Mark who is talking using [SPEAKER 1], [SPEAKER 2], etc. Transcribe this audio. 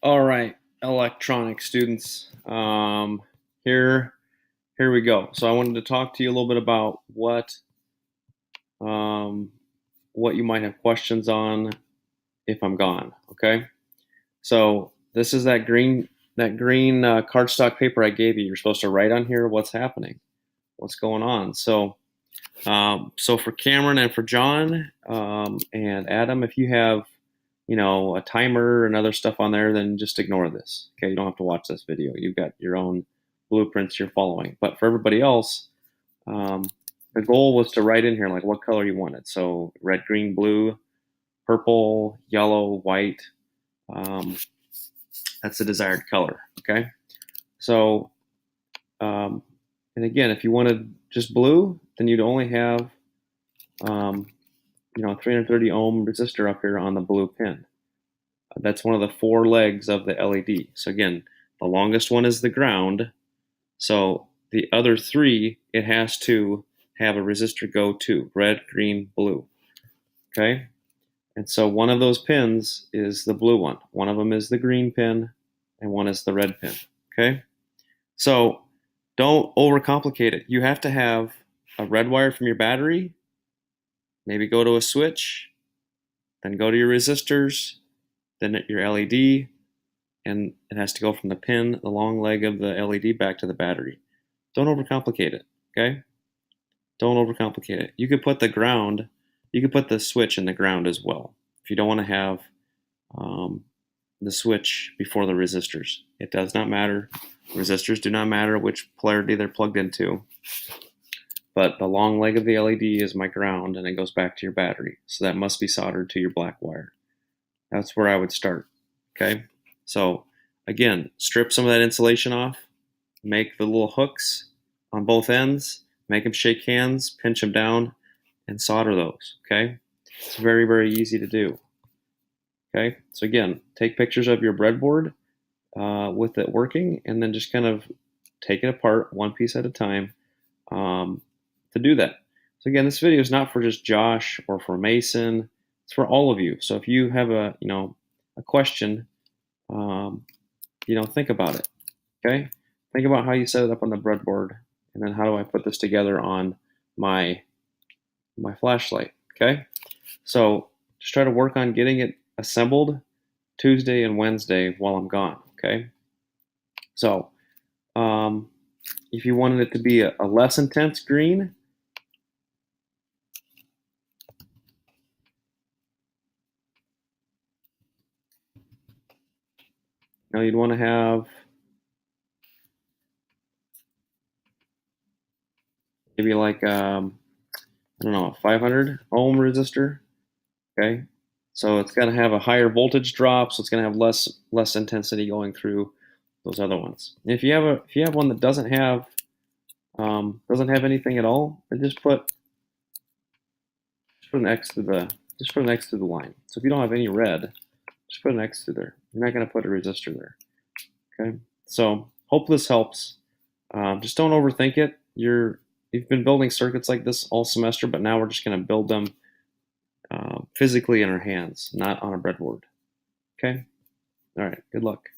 [SPEAKER 1] All right, electronic students. Here, here we go. So I wanted to talk to you a little bit about um, what you might have questions on if I'm gone. Okay. So this is that green cardstock paper I gave you. You're supposed to write on here what's happening, what's going on. So for Cameron and for John and Adam, if you have a timer and other stuff on there, then just ignore this. Okay, you don't have to watch this video. You've got your own blueprints you're following. But for everybody else, um, the goal was to write in here like what color you wanted. So red, green, blue, purple, yellow, white. Um, that's the desired color. Okay. So, um, and again, if you wanted just blue, then you'd only have, 330 ohm resistor up here on the blue pin. That's one of the four legs of the LED. So again, the longest one is the ground. So the other three, it has to have a resistor go to red, green, blue. Okay. And so one of those pins is the blue one. One of them is the green pin and one is the red pin. Okay. So don't overcomplicate it. You have to have a red wire from your battery, maybe go to a switch, then go to your resistors, then your LED, and it has to go from the pin, the long leg of the LED, back to the battery. Don't overcomplicate it, okay? Don't overcomplicate it. You could put the switch in the ground as well if you don't want to have the switch before the resistors. It does not matter. Resistors do not matter which polarity they're plugged into. But the long leg of the LED is my ground, and it goes back to your battery. So that must be soldered to your black wire. That's where I would start, okay? So again, strip some of that insulation off, make the little hooks on both ends, make them shake hands, pinch them down, and solder those, okay? It's very, very easy to do, okay? So again, take pictures of your breadboard with it working, and then just kind of take it apart one piece at a time to do that. So again, this video is not for just Josh or for Mason. It's for all of you. So if you have a question, think about it. Okay, think about how you set it up on the breadboard, and then how do I put this together on my flashlight. Okay, so just try to work on getting it assembled Tuesday and Wednesday while I'm gone. Okay, so if you wanted it to be a less intense green, you'd want to have maybe like I don't know, a 500 ohm resistor. Okay, so it's going to have a higher voltage drop, so it's going to have less intensity going through those other ones. And if you have one that doesn't have anything at all, then just put an X to the line. So if you don't have any red, just put an X to there. You're not going to put a resistor there. Okay, so hope this helps. Just don't overthink it. You've been building circuits like this all semester, but now we're just going to build them physically in our hands, not on a breadboard. Okay? All right, good luck.